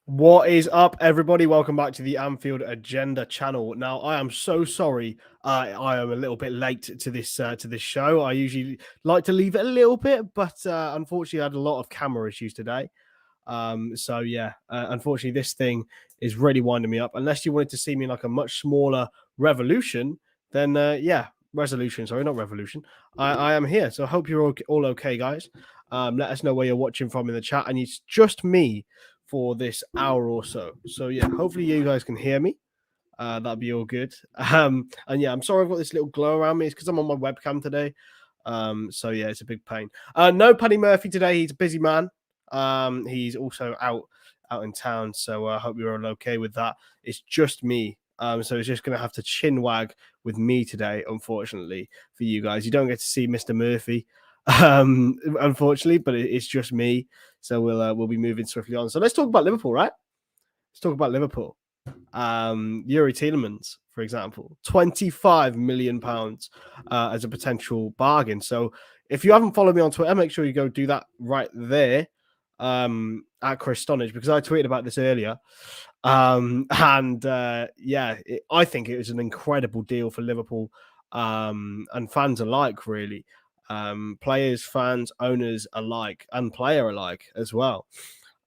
What is up, everybody? Welcome back to the Anfield Agenda channel. Now, I am so sorry. I am a little bit late to this show. I usually like to leave it a little bit, but unfortunately, I had a lot of camera issues today. So yeah, unfortunately, this thing is really winding me up. Unless you wanted to see me in like a much smaller revolution, then yeah, resolution. Sorry, not revolution. I am here. So I hope you're all okay, guys. Let us know where you're watching from in the chat, and it's just me for this hour or so. So yeah, hopefully you guys can hear me. That'd be all good. And yeah, I'm sorry I've got this little glow around me. It's because I'm on my webcam today. So yeah, it's a big pain. No Paddy Murphy today. He's a busy man. He's also out in town. So I hope you're all okay with that. It's just me. So it's just gonna have to chin wag with me today, unfortunately, for you guys. You don't get to see Mr. Murphy, unfortunately, but it's just me. So we'll be moving swiftly on. So let's talk about Liverpool, right? Let's talk about Liverpool. Youri Tielemans, for example, £25 million as a potential bargain. So if you haven't followed me on Twitter, make sure you go do that right there at Chris Stonage, because I tweeted about this earlier. Yeah, I think it was an incredible deal for Liverpool and fans alike, really. Players, fans, owners alike, and player alike as well.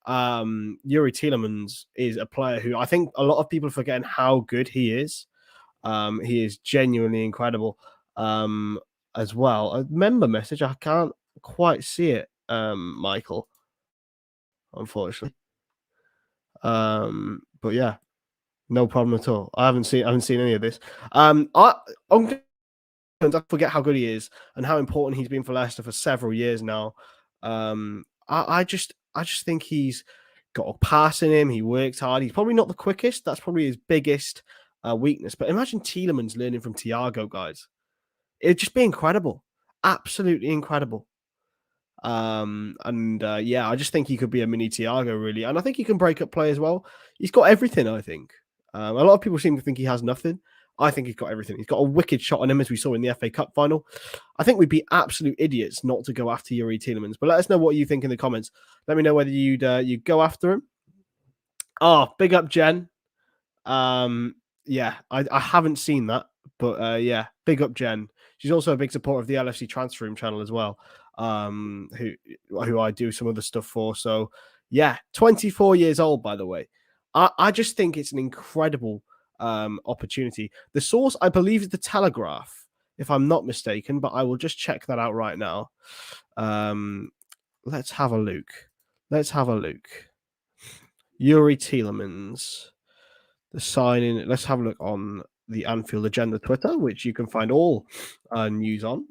Youri Tielemans is a player who I think a lot of people are forgetting how good he is. He is genuinely incredible as well. A member message, I can't quite see it, Michael, unfortunately. But yeah, no problem at all. I haven't seen any of this. I'm I forget how good he is and how important he's been for Leicester for several years now. I just think he's got a pass in him. He works hard. He's probably not the quickest. That's probably his biggest weakness. But imagine Tielemans learning from Thiago, guys. It'd just be incredible. Absolutely incredible. Yeah, I just think he could be a mini Thiago, really. And I think he can break up play as well. He's got everything, I think. A lot of people seem to think he has nothing. I think he's got everything. He's got a wicked shot on him, as we saw in the FA Cup final. I think we'd be absolute idiots not to go after Youri Tielemans. But let us know what you think in the comments. Let me know whether you'd go after him. Oh, big up Jen. Yeah, I haven't seen that, but yeah, big up Jen. She's also a big supporter of the LFC Transfer Room channel as well. Who I do some of the stuff for. So yeah, 24 years old, by the way. I just think it's an incredible opportunity. The source, I believe, is the Telegraph, if I'm not mistaken, but I will just check that out right now. Let's have a look. Youri Tielemans, the signing. Let's have a look on the Anfield Agenda Twitter, which you can find all news on.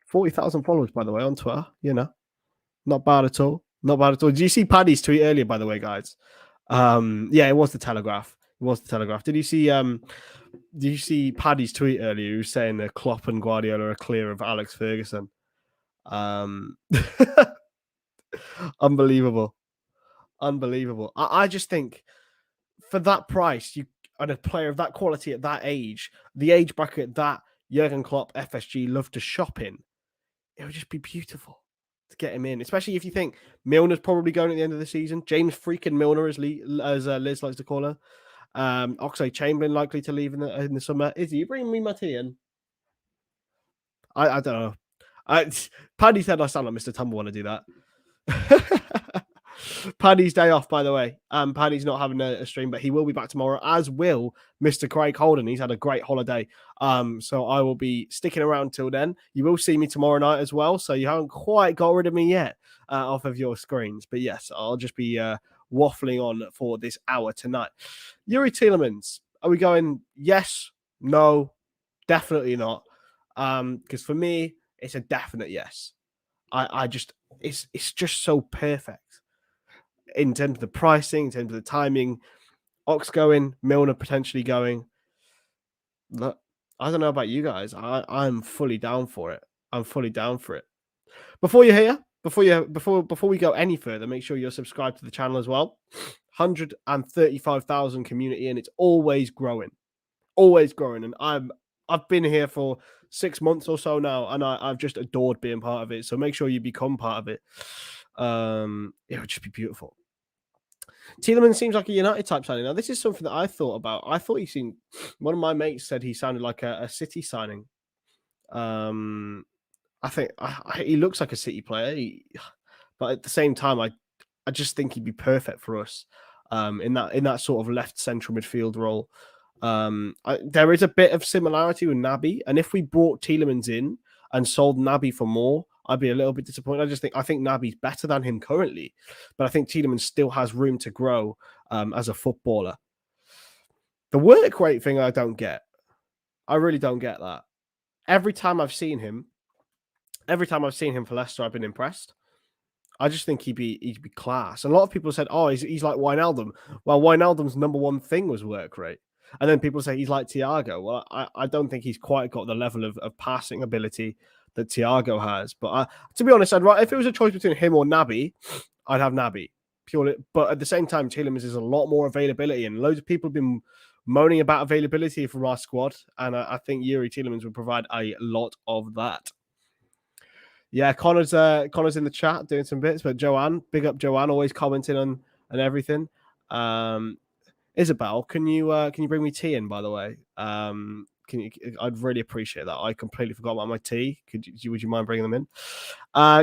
40,000 followers, by the way, on Twitter. You know, not bad at all. Not bad at all. Did you see Paddy's tweet earlier, by the way, guys? Yeah, it was the Telegraph. It was the Telegraph. Did you see Paddy's tweet earlier? He was saying that Klopp and Guardiola are clear of Alex Ferguson. Unbelievable. I just think for that price, you and a player of that quality at that age, the age bracket that Jurgen Klopp, FSG love to shop in, it would just be beautiful to get him in, especially if you think Milner's probably going at the end of the season. James freaking Milner, as Liz likes to call her. Oxlade-Chamberlain likely to leave in the summer. Izzy, you bring me my tea in? I don't know. Paddy said I sound like Mr. Tumble when I do that. Paddy's day off, by the way. Paddy's not having a stream, but he will be back tomorrow, as will Mr. Craig Holden. He's had a great holiday. So I will be sticking around till then. You will see me tomorrow night as well. So you haven't quite got rid of me yet off of your screens. But yes, I'll just be waffling on for this hour tonight. Youri Tielemans, are we going yes, no, definitely not? Because for me, it's a definite yes. It's just so perfect in terms of the pricing, in terms of the timing. Ox going, Milner potentially going. Look, I don't know about you guys. I'm fully down for it. I'm fully down for it. Before we go any further, make sure you're subscribed to the channel as well. 135,000 community, and it's always growing. And I've been here for 6 months or so now, and I've just adored being part of it. So make sure you become part of it. It would just be beautiful. Tielemans seems like a United type signing. Now, this is something that I thought about. I thought he seemed. One of my mates said he sounded like a City signing. I think he looks like a City player, but at the same time, I just think he'd be perfect for us in that sort of left central midfield role. There is a bit of similarity with Naby, and if we brought Tielemans in and sold Naby for more, I'd be a little bit disappointed. I think Naby's better than him currently, but I think Tielemans still has room to grow as a footballer. The work rate thing I don't get. I really don't get that. Every time I've seen him for Leicester, I've been impressed. I just think he'd be class. And a lot of people said, "Oh, he's like Wijnaldum." Well, Wijnaldum's number one thing was work rate, and then people say he's like Thiago. Well, I don't think he's quite got the level of passing ability that Thiago has. But to be honest, if it was a choice between him or Naby, I'd have Naby purely. But at the same time, Tielemans is a lot more availability, and loads of people have been moaning about availability from our squad, and I think Youri Tielemans would provide a lot of that. Yeah, Connor's in the chat doing some bits, but Joanne, big up Joanne, always commenting on everything. Isabel, can you bring me tea in, by the way? I'd really appreciate that. I completely forgot about my tea. Would you mind bringing them in?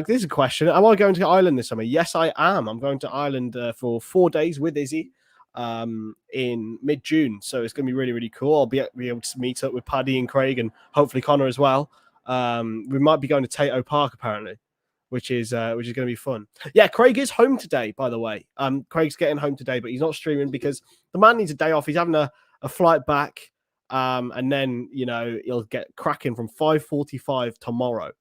This is a question. Am I going to Ireland this summer? Yes, I am. I'm going to Ireland for 4 days with Izzy in mid-June. So it's going to be really, really cool. I'll be able to meet up with Paddy and Craig and hopefully Connor as well. We might be going to Tato Park apparently, which is going to be fun. Yeah, Craig is home today, by the way. Craig's getting home today, but he's not streaming because the man needs a day off. He's having a flight back, and then he'll get cracking from 5:45 tomorrow.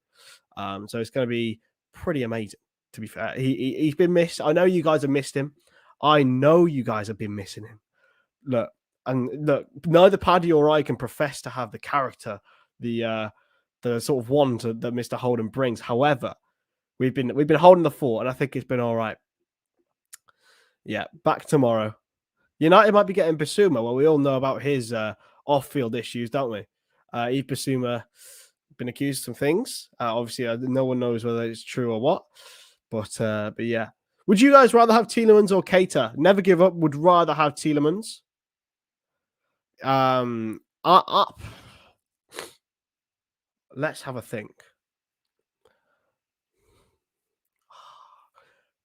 So it's going to be pretty amazing. To be fair, he's been missed. I know you guys have missed him. I know you guys have been missing him. Look, neither Paddy or I can profess to have the character, the sort of wand that Mr. Holden brings. However, we've been holding the fort, and I think it's been all right. Yeah, back tomorrow. United might be getting Bissouma. Well, we all know about his off-field issues, don't we? Yves Bissouma been accused of some things. Obviously, no one knows whether it's true or what. But yeah. Would you guys rather have Tielemans or Keita? Never give up. Would rather have Tielemans. Let's have a think.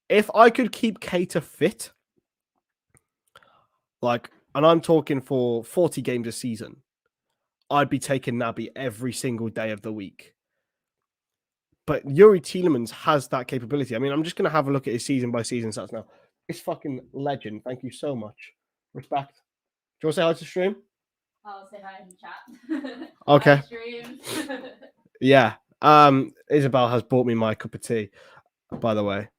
If I could keep Keita fit, and I'm talking for 40 games a season, I'd be taking Naby every single day of the week. But Youri Tielemans has that capability. I mean, I'm just going to have a look at his season by season stats now. It's fucking legend. Thank you so much. Respect. Do you want to say hi to stream? I'll say hi in the chat. Okay. Hi, stream. Yeah. Isabel has bought me my cup of tea, by the way.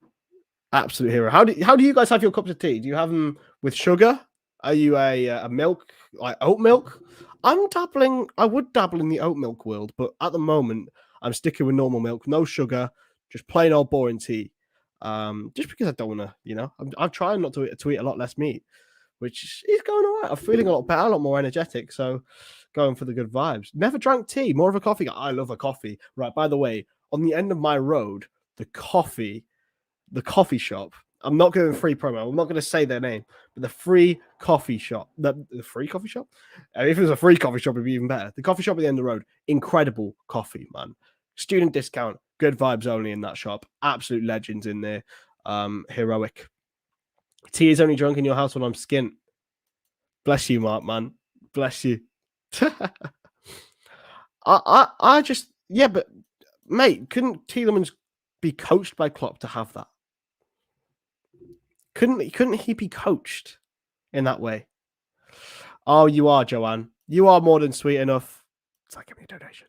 Absolute hero. How do you guys have your cups of tea? Do you have them with sugar? Are you a milk, like oat milk? I would dabble in the oat milk world, but at the moment I'm sticking with normal milk, no sugar, just plain old boring tea. Just because I don't want to, I'm trying not to eat a lot less meat, which is going all right. I'm feeling a lot better, a lot more energetic. So going for the good vibes. Never drank tea, more of a coffee guy. I love a coffee. Right, by the way, on the end of my road, the coffee shop. I'm not going free promo. I'm not going to say their name, but the free coffee shop. The free coffee shop? If it was a free coffee shop, it'd be even better. The coffee shop at the end of the road. Incredible coffee, man. Student discount. Good vibes only in that shop. Absolute legends in there. Heroic. Tea is only drunk in your house when I'm skint. Bless you, Mark, man. Bless you. I just, yeah, but mate, couldn't Tielemans be coached by Klopp to have that? Couldn't he be coached in that way? Oh, you are, Joanne. You are more than sweet enough. It's like, give me a donation.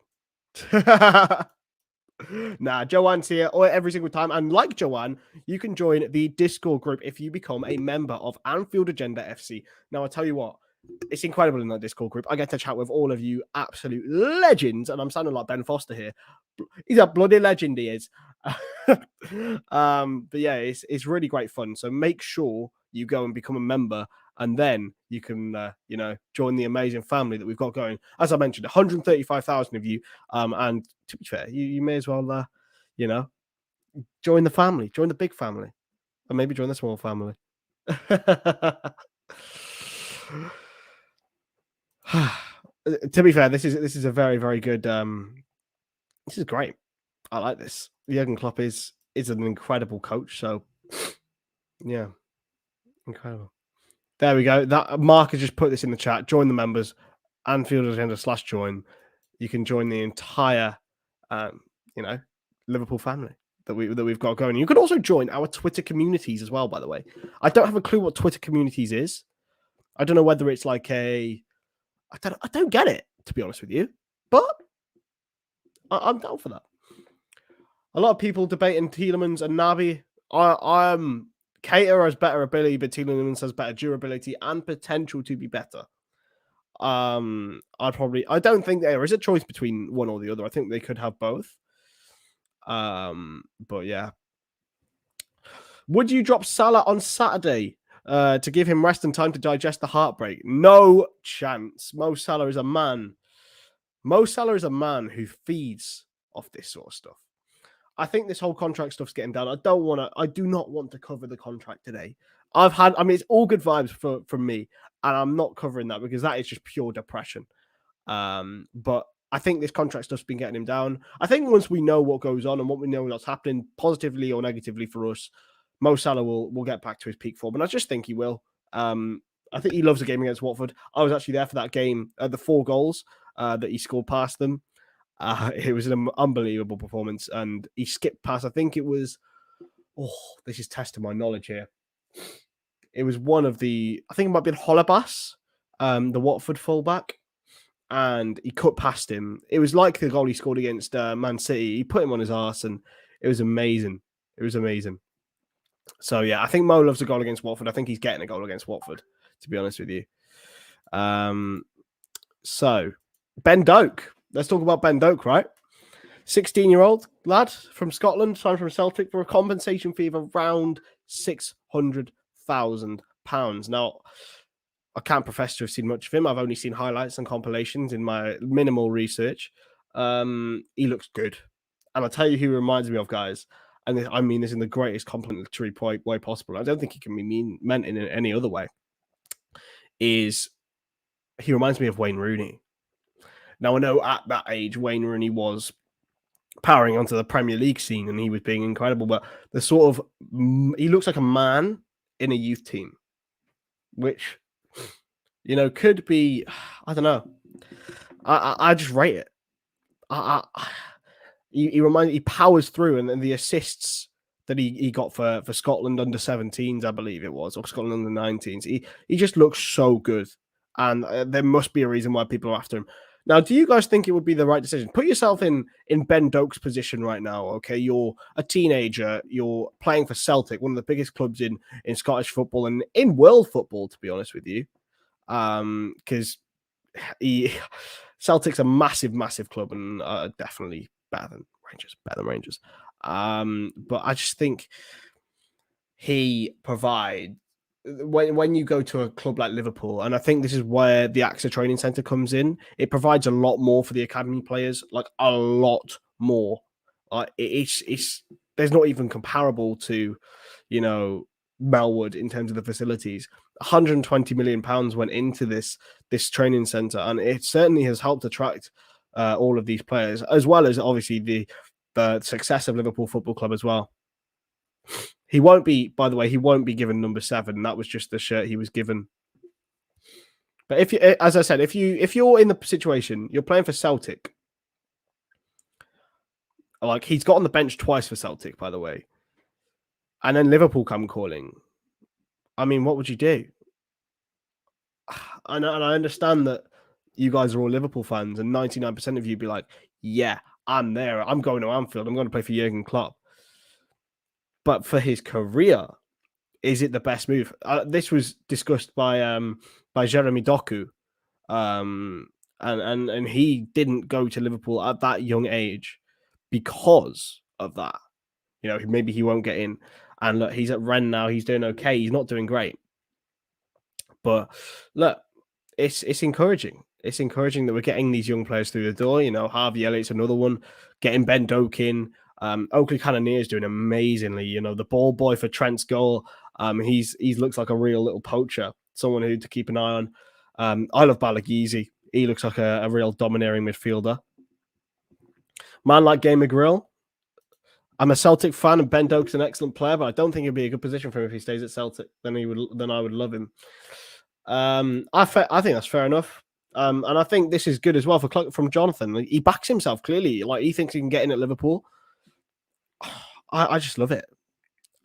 Nah, Joanne's here every single time. And like Joanne, you can join the Discord group if you become a member of Anfield Agenda FC. Now, I'll tell you what, it's incredible in that Discord group. I get to chat with all of you absolute legends. And I'm sounding like Ben Foster here. He's a bloody legend, he is. But yeah, it's really great fun. So make sure you go and become a member, and then you can join the amazing family that we've got going. As I mentioned, 135,000 of you. And to be fair, you may as well join the family, join the big family, and maybe join the small family. To be fair, this is a very, very good. This is great. I like this. Jurgen Klopp is an incredible coach. So yeah, incredible. There we go. That Mark has just put this in the chat. Join the members, Anfielders/join. You can join the entire, Liverpool family that we've got going. You can also join our Twitter communities as well. By the way, I don't have a clue what Twitter communities is. I don't know whether it's like I don't get it, to be honest with you, but I'm down for that. A lot of people debating Tielemans and Naby. I'm Cater has better ability, but Tielemans has better durability and potential to be better. I don't think there is a choice between one or the other. I think they could have both. But yeah. Would you drop Salah on Saturday to give him rest and time to digest the heartbreak? No chance. Mo Salah is a man. Mo Salah is a man who feeds off this sort of stuff. I think this whole contract stuff's getting done. I do not want to cover the contract today. It's all good vibes from me, and I'm not covering that because that is just pure depression. But I think this contract stuff's been getting him down. I think once we know what goes on and what we know what's happening, positively or negatively for us, Mo Salah will get back to his peak form, and I just think he will. I think he loves the game against Watford. I was actually there for that game, the 4 goals that he scored past them. It was an unbelievable performance, and he skipped past. I think it was. Oh, this is testing my knowledge here. It was one of the. I think it might have been Holebas, the Watford fullback, and he cut past him. It was like the goal he scored against Man City. He put him on his arse, and it was amazing. It was amazing. So yeah, I think Mo loves a goal against Watford. I think he's getting a goal against Watford, to be honest with you. So Ben Doak. Let's talk about Ben Doak, right? 16-year-old lad from Scotland, signed from Celtic for a compensation fee of around £600,000. Now, I can't profess to have seen much of him. I've only seen highlights and compilations in my minimal research. He looks good. And I'll tell you who he reminds me of, guys. And I mean this in the greatest complimentary way possible. I don't think he can be meant in any other way. He reminds me of Wayne Rooney. Now, I know at that age, Wayne Rooney was powering onto the Premier League scene and he was being incredible, but he looks like a man in a youth team, which, could be, I don't know. I just rate it. He powers through, and then the assists that he got for Scotland under 17s, I believe it was, or Scotland under 19s. He just looks so good, and there must be a reason why people are after him. Now, do you guys think it would be the right decision? Put yourself in Ben Doak's position right now, okay? You're a teenager. You're playing for Celtic, one of the biggest clubs in Scottish football and in world football, to be honest with you. Because Celtic's a massive, massive club and definitely better than Rangers. But I just think he provides... When you go to a club like Liverpool, and I think this is where the AXA training centre comes in, it provides a lot more for the academy players, like a lot more. There's not even comparable to, Melwood in terms of the facilities. £120 million went into this training centre, and it certainly has helped attract all of these players, as well as obviously the success of Liverpool Football Club as well. He won't be, by the way, given number 7. That was just the shirt he was given. But as I said, if you're in the situation, you're playing for Celtic, like he's got on the bench twice for Celtic, by the way, and then Liverpool come calling. I mean, what would you do? And I understand that you guys are all Liverpool fans, and 99% of you be like, yeah, I'm there. I'm going to Anfield. I'm going to play for Jurgen Klopp. But for his career, is it the best move? This was discussed by Jeremy Doku, and he didn't go to Liverpool at that young age because of that. Maybe he won't get in. And look, he's at Rennes now. He's doing okay. He's not doing great. But look, it's encouraging. It's encouraging that we're getting these young players through the door. Harvey Elliott's another one. Getting Ben Doak in. Oakley Cannoneer is doing amazingly. The ball boy for Trent's goal. He looks like a real little poacher, someone who to keep an eye on. I love Balagizi. He looks like a real domineering midfielder. Man like Game McGrill. I'm a Celtic fan, and Ben Doak's an excellent player, but I don't think it'd be a good position for him if he stays at Celtic. Then I would love him. I think that's fair enough. And I think this is good as well from Jonathan. He backs himself clearly. Like, he thinks he can get in at Liverpool. I just love it.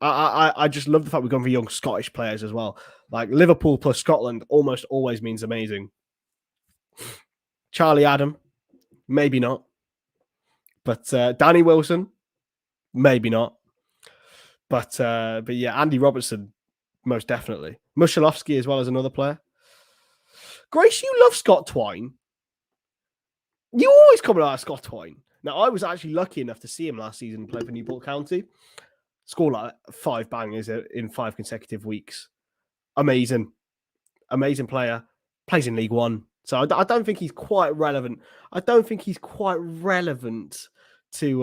I just love the fact we've gone for young Scottish players as well. Like, Liverpool plus Scotland almost always means amazing. Charlie Adam, maybe not. But Danny Wilson, maybe not. But yeah, Andy Robertson, most definitely. Mushalovsky as well as another player. Grace, you love Scott Twine. You always come out of Scott Twine. Now, I was actually lucky enough to see him last season play for Newport County. Scored like 5 bangers in 5 consecutive weeks. Amazing. Amazing player. Plays in League One. So I don't think he's quite relevant. I don't think he's quite relevant to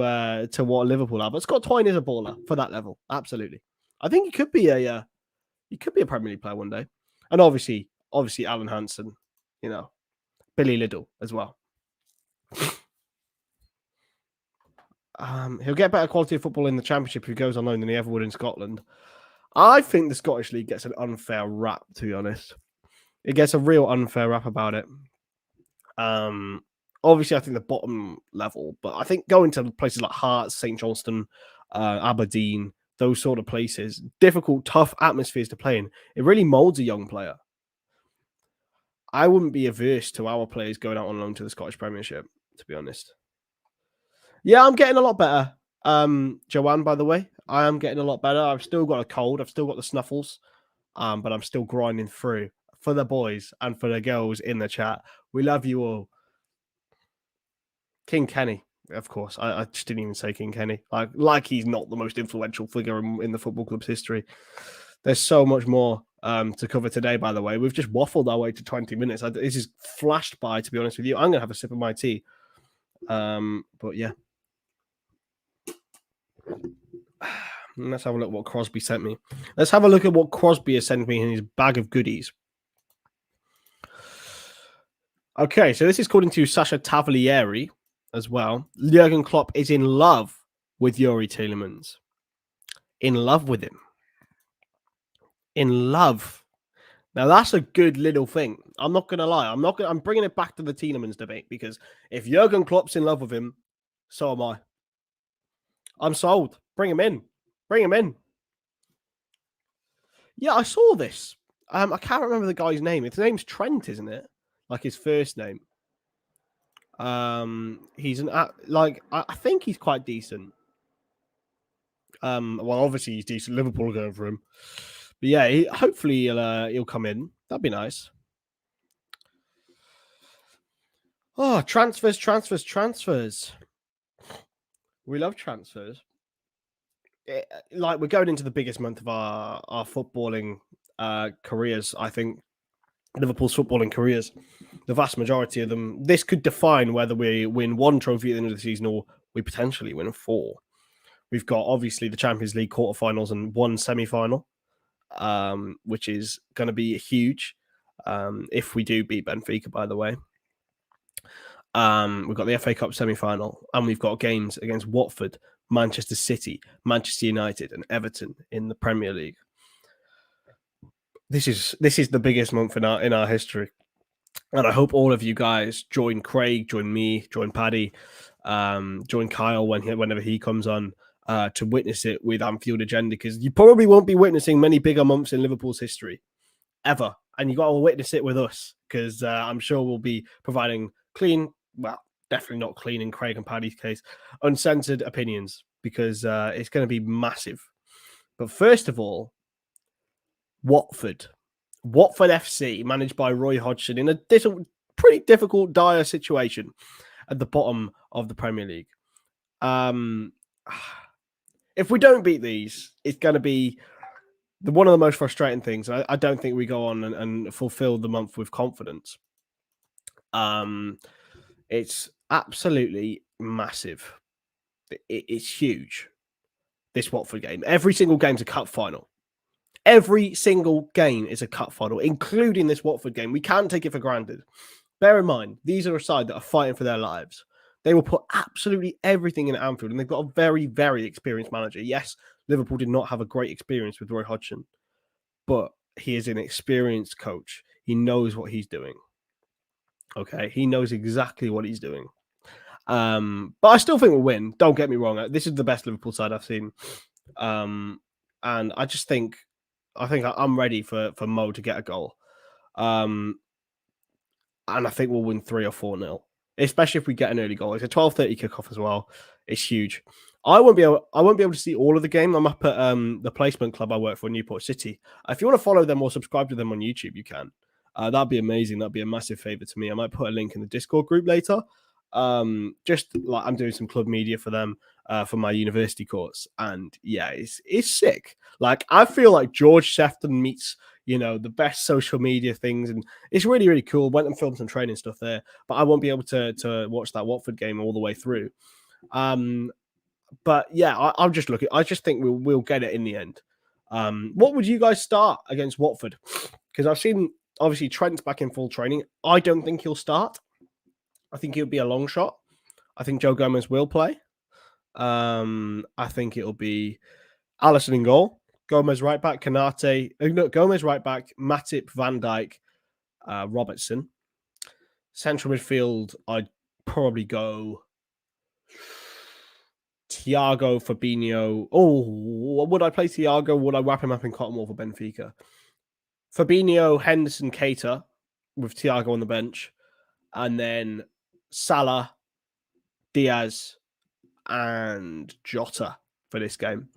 what Liverpool are. But Scott Twine is a baller for that level. Absolutely. I think he could be a Premier League player one day. And obviously Alan Hansen, Billy Liddell as well. He'll get better quality of football in the Championship if he goes on loan than he ever would in Scotland. I think the Scottish League gets an unfair rap, to be honest. It gets a real unfair rap about it. Obviously, I think the bottom level, but I think going to places like Hearts, St Johnstone, Aberdeen, those sort of places, difficult, tough atmospheres to play in, it really molds a young player. I wouldn't be averse to our players going out on loan to the Scottish Premiership, to be honest. Yeah, I'm getting a lot better. Joanne, by the way, I am getting a lot better. I've still got a cold. I've still got the snuffles, but I'm still grinding through. For the boys and for the girls in the chat, we love you all. King Kenny, of course. I just didn't even say King Kenny. Like he's not the most influential figure in the football club's history. There's so much more to cover today, by the way. We've just waffled our way to 20 minutes. This is flashed by, to be honest with you. I'm going to have a sip of my tea. But yeah. Let's have a look at what Crosby sent me. Let's have a look at what Crosby has sent me in his bag of goodies. Okay, so this is according to Sasha Tavolieri as well. Jurgen Klopp is in love with Youri Tielemans. In love with him. In love. Now, that's a good little thing. I'm not going to lie. I'm bringing it back to the Tielemans debate, because if Jurgen Klopp's in love with him, so am I. I'm sold. Bring him in. Bring him in. Yeah, I saw this. I can't remember the guy's name. His name's Trent, isn't it? Like his first name. He's I think he's quite decent. Well, obviously he's decent. Liverpool are going for him. But yeah, hopefully he'll come in. That'd be nice. Oh, transfers. We love transfers. We're going into the biggest month of our footballing careers, I think. Liverpool's footballing careers, the vast majority of them. This could define whether we win 1 trophy at the end of the season or we potentially win 4. We've got, obviously, the Champions League quarterfinals and 1 semi-final, which is going to be huge if we do beat Benfica, by the way. We've got the FA Cup semi-final, and we've got games against Watford, Manchester City, Manchester United, and Everton in the Premier League. This is the biggest month in our history, and I hope all of you guys join Craig, join me, join Paddy, join Kyle whenever he comes on to witness it with Anfield Agenda, because you probably won't be witnessing many bigger months in Liverpool's history ever, and you got to witness it with us, because I'm sure we'll be providing clean, well, definitely not clean in Craig and Paddy's case, uncensored opinions, because it's going to be massive. But first of all, Watford FC, managed by Roy Hodgson, in a pretty difficult, dire situation at the bottom of the Premier League. If we don't beat these, it's going to be one of the most frustrating things. I don't think we go on and fulfill the month with confidence. It's absolutely massive. It's huge, this Watford game. Every single game's a cup final. Every single game is a cup final, including this Watford game. We can't take it for granted. Bear in mind, these are a side that are fighting for their lives. They will put absolutely everything in Anfield, and they've got a very, very experienced manager. Yes, Liverpool did not have a great experience with Roy Hodgson, but he is an experienced coach. He knows what he's doing. Okay, he knows exactly what he's doing. But I still think we'll win. Don't get me wrong. This is the best Liverpool side I've seen. And I just think I'm ready for Mo to get a goal. And I think we'll win 3 or 4-0, especially if we get an early goal. It's a 12:30 kickoff as well. It's huge. I won't be able to see all of the game. I'm up at the placement club I work for, Newport City. If you want to follow them or subscribe to them on YouTube, you can. That'd be amazing. That'd be a massive favor to me. I might put a link in the Discord group later. Just like I'm doing some club media for them for my university course, and yeah, it's sick. Like I feel like George Sefton meets the best social media things, and it's really, really cool. Went and filmed some training stuff there, but I won't be able to watch that Watford game all the way through. But yeah, I'm just looking. I just think we'll get it in the end. What would you guys start against Watford? Because I've seen obviously Trent's back in full training. I don't think he'll start. I think it'll be a long shot. I think Joe Gomez will play. I think it'll be Alisson in goal. Gomez right back, Kanate. No, Gomez right back, Matip, Van Dijk, Robertson. Central midfield, I'd probably go Thiago, Fabinho. Oh, would I play Thiago? Would I wrap him up in cotton wool for Benfica? Fabinho, Henderson, Keita with Thiago on the bench. And then Salah, Diaz, and Jota for this game.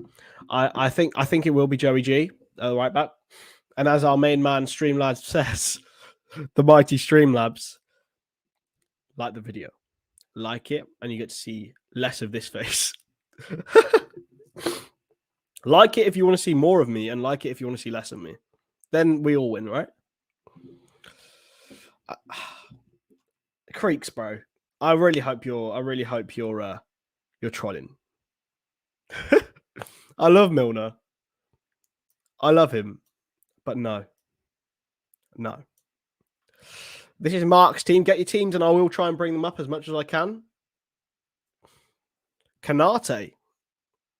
I think it will be Joey G, right back. And as our main man Streamlabs says, the mighty Streamlabs, like the video, like it, and you get to see less of this face. Like it if you want to see more of me, and like it if you want to see less of me. Then we all win, right? Creeks, bro. I really hope you're trolling. I love Milner. I love him, but no. This is Mark's team. Get your teams, and I will try and bring them up as much as I can. Kanate,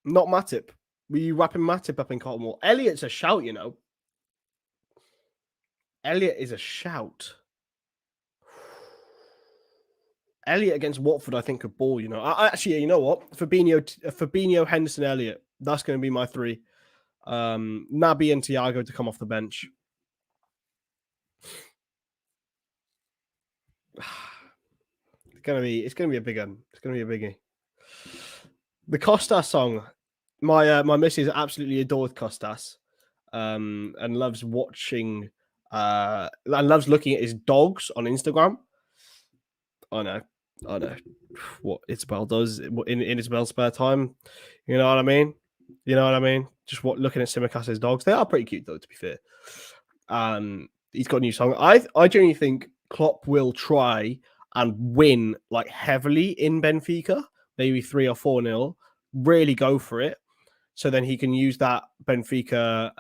not Matip. Were you wrapping Matip up in cotton wool? Elliot's a shout, Elliot is a shout. Elliot against Watford, I think, could ball. Actually, you know what? Fabinho, Henderson, Elliot. That's going to be my 3. Naby and Thiago to come off the bench. It's gonna be a big one. It's gonna be a biggie. The Costas song. My missus absolutely adores Costas, and loves watching. And loves looking at his dogs on Instagram. I know what Isabel does in Isabel's spare time. You know what I mean? Just looking at Simicas's dogs. They are pretty cute though, to be fair. He's got a new song. I genuinely think Klopp will try and win like heavily in Benfica, maybe 3 or 4-0. Really go for it, so then he can use that Benfica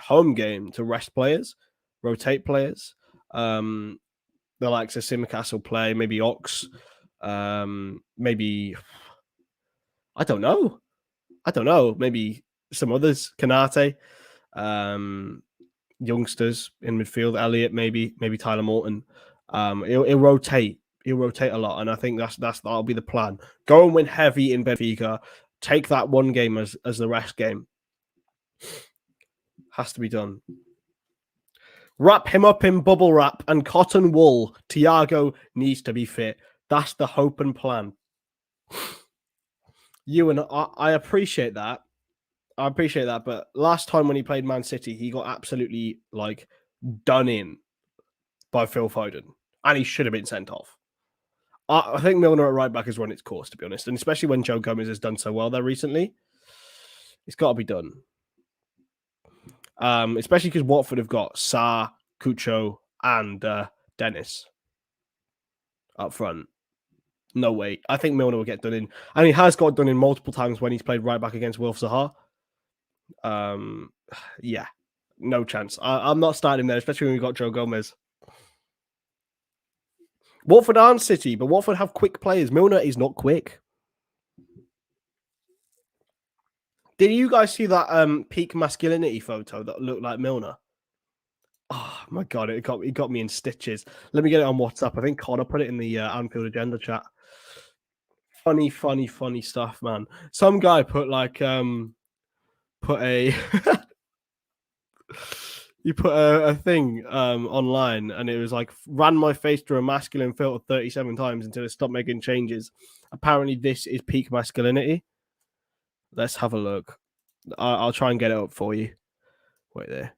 home game to rest players, rotate players. The likes of Simicas will play, maybe Ox, maybe I don't know, maybe some others, Kanate, youngsters in midfield, Elliot, maybe Tyler Morton. He'll rotate a lot, and I think that'll be the plan. Go and win heavy in Benfica. Take that one game as the rest game. Has to be done. Wrap him up in bubble wrap and cotton wool. Thiago needs to be fit. That's the hope and plan. I appreciate that. But last time when he played Man City, he got absolutely done in by Phil Foden, and he should have been sent off. I think Milner at right back has run its course, to be honest, and especially when Joe Gomez has done so well there recently, it's got to be done. Especially because Watford have got Sarr, Cucho, and Dennis up front. No way. I think Milner will get done in. And he has got done in multiple times when he's played right back against Wilf Zaha. Yeah. No chance. I'm not starting there, especially when we've got Joe Gomez. Watford aren't City, but Watford have quick players. Milner is not quick. Did you guys see that peak masculinity photo that looked like Milner? Oh my god, it got me in stitches. Let me get it on WhatsApp. I think Connor put it in the Anfield Agenda chat. Funny stuff, man. Some guy put like put a you put a thing online, and it was like, ran my face through a masculine filter 37 times until it stopped making changes. Apparently, this is peak masculinity. Let's have a look. I'll try and get it up for you. Wait there.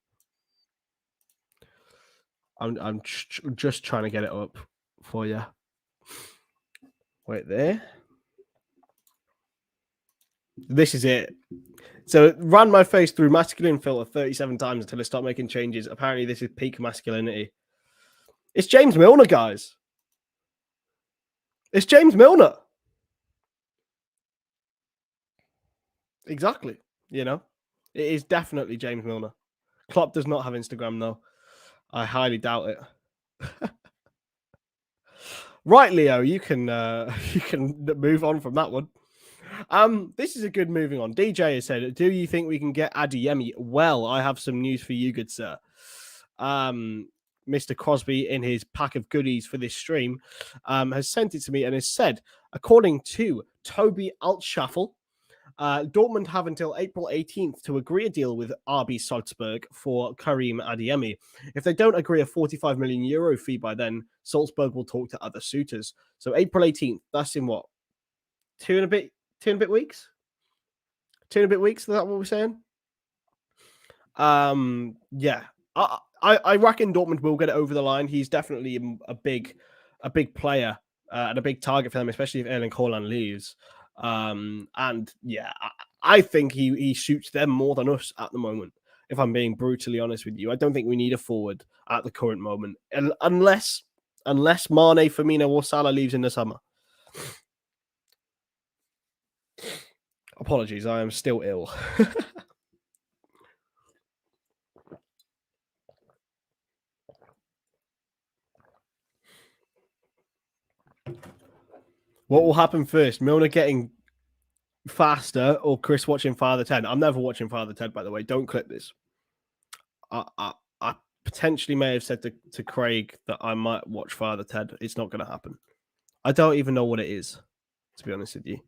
I'm just trying to get it up for you. Wait there. This is it. So it ran my face through masculine filter 37 times until it stopped making changes. Apparently, this is peak masculinity. It's James Milner, guys. It's James Milner. Exactly. You know, it is definitely James Milner. Klopp does not have Instagram, though. I highly doubt it. Right, Leo, you can move on from that one. This is a good moving on. DJ has said, do you think we can get Adeyemi? Well, I have some news for you, good sir. Mr. Crosby, in his pack of goodies for this stream, has sent it to me and has said, according to Toby Altschaffel, Dortmund have until April 18th to agree a deal with RB Salzburg for Karim Adeyemi. If they don't agree a 45 million euro fee by then, Salzburg will talk to other suitors. So April 18th, that's in what? Two and a bit weeks? 2.5 weeks, is that what we're saying? Yeah. I reckon Dortmund will get it over the line. He's definitely a big player and a big target for them, especially if Erling Haaland leaves. And yeah, I think he suits them more than us at the moment. If I'm being brutally honest with you, I don't think we need a forward at the current moment, unless Mane, Firmino, or Salah leaves in the summer. Apologies, I am still ill. What will happen first? Milner getting faster or Chris watching Father Ted? I'm never watching Father Ted, by the way. Don't clip this. I potentially may have said to Craig that I might watch Father Ted. It's not going to happen. I don't even know what it is, to be honest with you.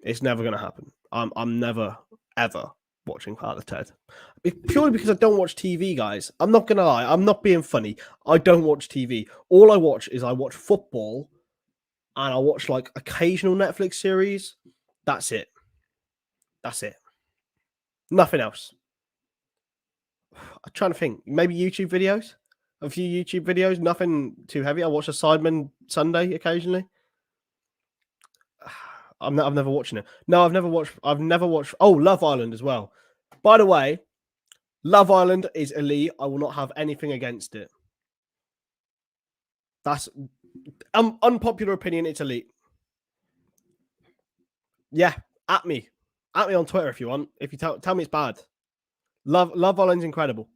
It's never going to happen. I'm never, ever watching Father Ted. Purely because I don't watch TV, guys. I'm not going to lie. I'm not being funny. I don't watch TV. All I watch football, and I watch like occasional Netflix series. That's it. Nothing else. I'm trying to think. Maybe YouTube videos. A few YouTube videos. Nothing too heavy. I watch a Sidemen Sunday occasionally. I'm never watching it. No, I've never watched. Oh, Love Island as well. By the way, Love Island is elite. I will not have anything against it. That's unpopular opinion. It's elite. Yeah, at me on Twitter if you want. If you tell me it's bad. Love Island's incredible.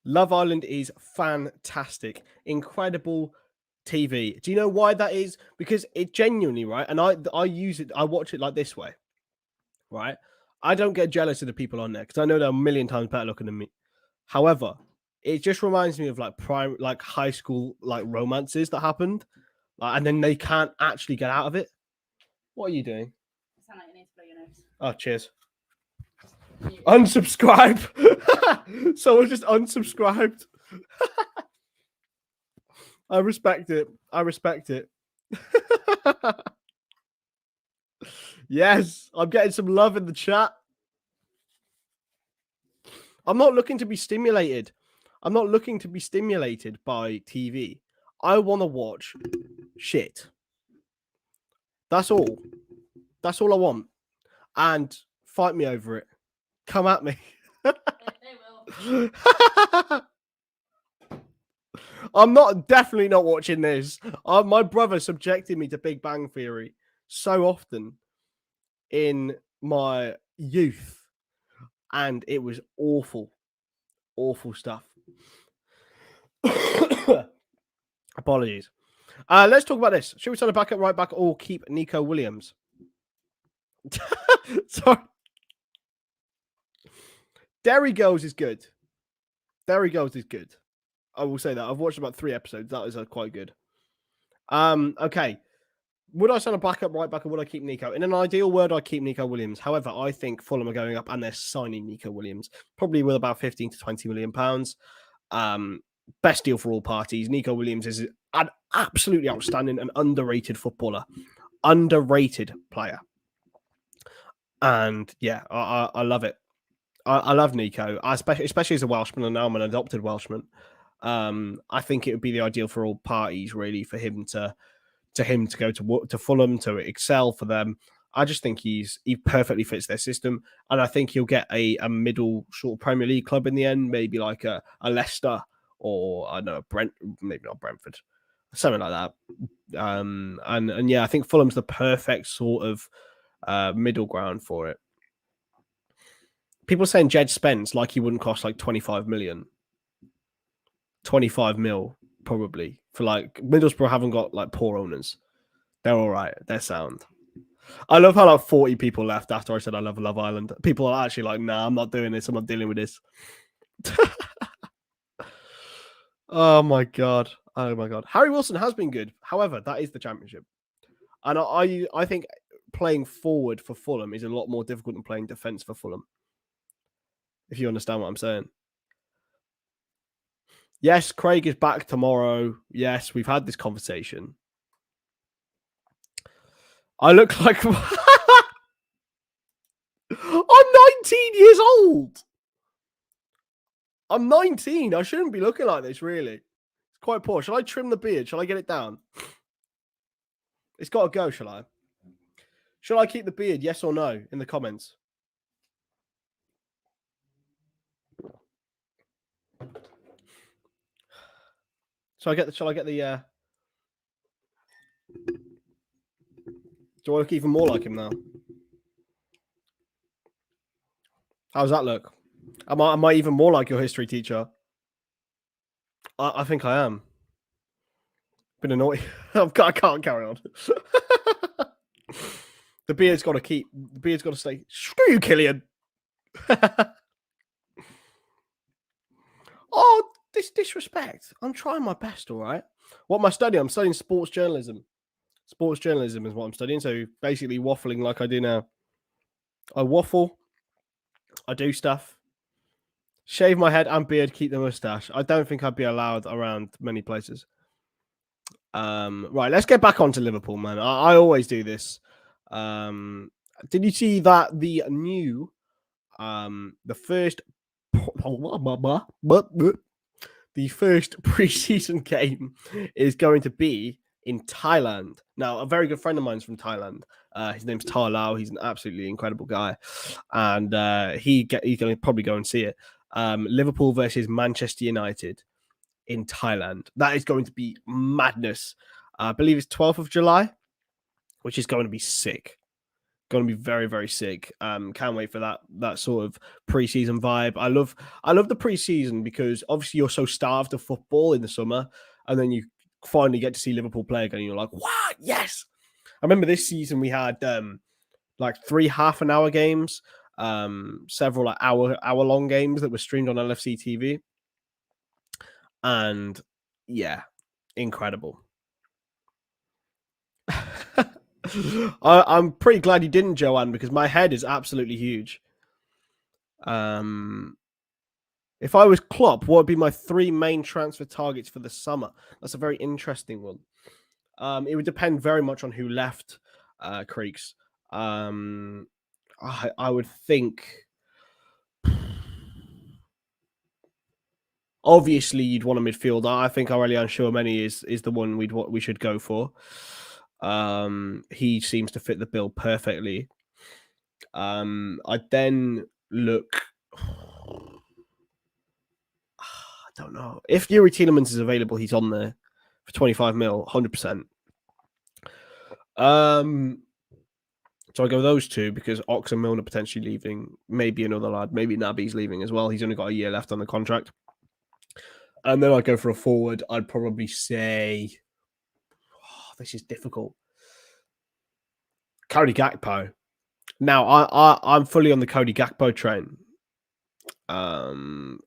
Love Island is fantastic, incredible TV. Do you know why that is? Because it genuinely, right? And I use it. I watch it like this way, right? I don't get jealous of the people on there because I know they're a million times better looking than me. However, it just reminds me of like high school like romances that happened, and then they can't actually get out of it. What are you doing? I sound like you need to blow your nose. Oh, cheers. Unsubscribe. Someone just unsubscribed. I respect it. Yes, I'm getting some love in the chat. I'm not looking to be stimulated. I'm not looking to be stimulated by TV. I want to watch shit. That's all. That's all I want. And fight me over it. Come at me. They will. I'm definitely not watching this. My brother subjected me to Big Bang Theory so often in my youth. and it was awful stuff. Apologies. Let's talk about this. Should we send a back at right back or keep Nico Williams? Sorry. Derry Girls is good. Derry Girls is good. I will say that. I've watched about 3 episodes. That is quite good. Okay. Would I send a backup right back or would I keep Nico? In an ideal world, I'd keep Nico Williams. However, I think Fulham are going up and they're signing Nico Williams, probably with about 15 to 20 million pounds. Best deal for all parties. Nico Williams is an absolutely outstanding and underrated footballer. Underrated player. And yeah, I love it. I love Nico, especially as a Welshman, and now I'm an adopted Welshman. I think it would be the ideal for all parties, really, for him to go to Fulham, to excel for them. I just think he perfectly fits their system, and I think he'll get a middle sort of Premier League club in the end, maybe like a Leicester or I don't know, maybe not Brentford, something like that. And yeah, I think Fulham's the perfect sort of middle ground for it. People are saying Jed Spence like he wouldn't cost like 25 million. 25 mil, probably. For like Middlesbrough haven't got like poor owners. They're all right. They're sound. I love how like 40 people left after I said I love Love Island. People are actually like, nah, I'm not doing this. I'm not dealing with this. Oh my God. Oh my God. Harry Wilson has been good. However, that is the Championship. And I think playing forward for Fulham is a lot more difficult than playing defence for Fulham. If you understand what I'm saying. Yes, Craig is back tomorrow. Yes, we've had this conversation. I look like I'm 19 years old. I'm 19. I shouldn't be looking like this, really. It's quite poor. Shall I trim the beard? Shall I get it down? It's got to go, shall I? Shall I keep the beard? Yes or no? In the comments. Shall I get the do I look even more like him now? How's that look? Am I even more like your history teacher? I think I am. Been annoying. I can't carry on. The beard's got to keep. The beard's got to stay. Screw you, Killian. Oh, this disrespect. I'm trying my best, all right? What am I studying? I'm studying sports journalism. Sports journalism is what I'm studying. So basically waffling like I do now. I waffle. I do stuff. Shave my head and beard, keep the mustache. I don't think I'd be allowed around many places. Right, let's get back onto Liverpool, man. I always do this. Did you see that the new the first preseason game is going to be in Thailand? Now, a very good friend of mine's from Thailand. His name's Tar Lau. He's an absolutely incredible guy, and he's going to probably go and see it. Liverpool versus Manchester United in Thailand. That is going to be madness. I believe it's 12th of July, which is going to be sick. Going to be very, very sick. Can't wait for that sort of preseason vibe. I love the preseason because obviously you're so starved of football in the summer, and then you finally get to see Liverpool play again. And you're like, wow, yes. I remember this season we had like 3 half-an-hour games, several like hour-long games that were streamed on LFC TV. And yeah, incredible. I'm pretty glad you didn't, Joanne, because my head is absolutely huge. If I was Klopp, what would be my 3 main transfer targets for the summer? That's a very interesting one. It would depend very much on who left Creeks. I would think obviously you'd want a midfielder. I think Aurelian Tchouameni is the one we should go for. He seems to fit the bill perfectly. I'd then look. I don't know if Youri Tielemans is available. He's on there for 25 mil, 100%. So I go those two because Ox and Milner potentially leaving. Maybe another lad. Maybe Naby's leaving as well. He's only got a year left on the contract. And then I go for a forward. I'd probably say, this is difficult. Cody Gakpo. Now I'm fully on the Cody Gakpo train.